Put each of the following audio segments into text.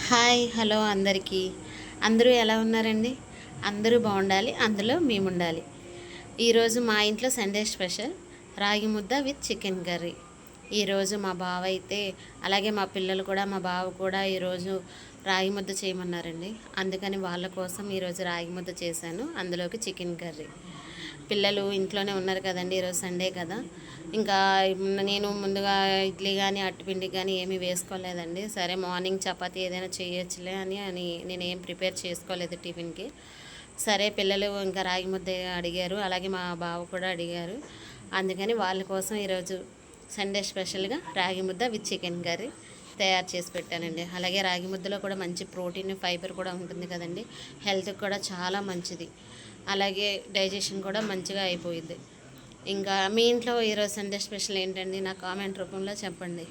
Hi hello అందరికీ. అందరూ ఎలా ఉన్నారండి? అందరూ బాగుండాలి, అందులో మేము ఉండాలి. ఈరోజు మా ఇంట్లో సండే స్పెషల్ రాగి ముద్ద విత్ చికెన్ కర్రీ. ఈరోజు మా బావ అయితే, అలాగే మా పిల్లలు కూడా, మా బావ కూడా ఈరోజు రాగి ముద్ద చేయమన్నారండి. అందుకని వాళ్ళ కోసం ఈరోజు రాగి ముద్ద చేశాను, అందులోకి చికెన్ కర్రీ. పిల్లలు ఇంట్లోనే ఉన్నారు కదండి, ఈరోజు సండే కదా. ఇంకా నేను ముందుగా ఇడ్లీ కానీ అట్టుపిండి కానీ ఏమీ వేసుకోలేదండి. సరే మార్నింగ్ చపాతీ ఏదైనా చేయొచ్చులే అని నేను ఏం ప్రిపేర్ చేసుకోలేదు టిఫిన్కి. సరే పిల్లలు ఇంకా రాగి ముద్ద అడిగారు, అలాగే మా బావ కూడా అడిగారు. అందుకని వాళ్ళ కోసం ఈరోజు సండే స్పెషల్గా రాగి ముద్ద విత్ చికెన్ కర్రీ తయారు చేసి పెట్టానండి. అలాగే రాగి ముద్దలో కూడా మంచి ప్రోటీన్, ఫైబర్ కూడా ఉంటుంది కదండి. హెల్త్కి కూడా చాలా మంచిది. అలాగే డైజెషన్ కూడా మంచిగా అయిపోయింది. ఇంకా మీ ఇంట్లో ఈరోజు సండే స్పెషల్ ఏంటండి? నా కామెంట్ రూపంలో చెప్పండి.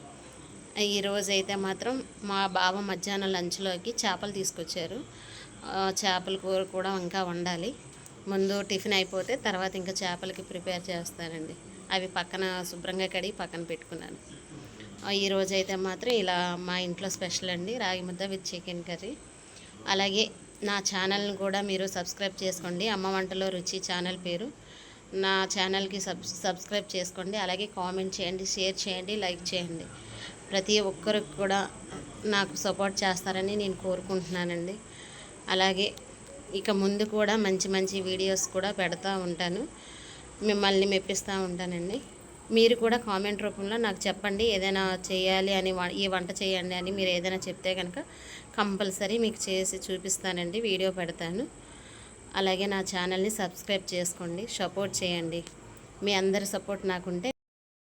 ఈరోజు అయితే మాత్రం మా బావ మధ్యాహ్నం లంచ్లోకి చేపలు తీసుకొచ్చారు. చేపల కూర కూడా ఇంకా వండాలి. ముందు టిఫిన్ అయిపోతే తర్వాత ఇంకా చేపలకి ప్రిపేర్ చేస్తానండి. అవి పక్కన శుభ్రంగా కడిగి పక్కన పెట్టుకున్నాను. ఈరోజు అయితే మాత్రం ఇలా మా ఇంట్లో స్పెషల్ అండి, రాగి ముద్ద విత్ చికెన్ కర్రీ. అలాగే నా ఛానల్ని కూడా మీరు సబ్స్క్రైబ్ చేసుకోండి. అమ్మ వంటలో రుచి ఛానల్ పేరు. నా ఛానల్కి సబ్స్క్రైబ్ చేసుకోండి. అలాగే కామెంట్ చేయండి, షేర్ చేయండి, లైక్ చేయండి. ప్రతి ఒక్కరికి కూడా నాకు సపోర్ట్ చేస్తారని నేను కోరుకుంటున్నానండి. అలాగే ఇక ముందు కూడా మంచి మంచి వీడియోస్ కూడా పెడతా ఉంటాను, మిమ్మల్ని మెప్పిస్తూ ఉంటానండి. మీరు కూడా కామెంట్ రూపంలో నాకు చెప్పండి, ఏదైనా చేయాలి అని, ఈ వంట చేయండి అని మీరు ఏదైనా చెప్తే కనుక కంపల్సరీ మీకు చేసి చూపిస్తానండి, వీడియో పెడతాను. అలాగే నా ఛానల్ని సబ్స్క్రైబ్ చేసుకోండి, సపోర్ట్ చేయండి. మీ అందరి సపోర్ట్ నాకుంటే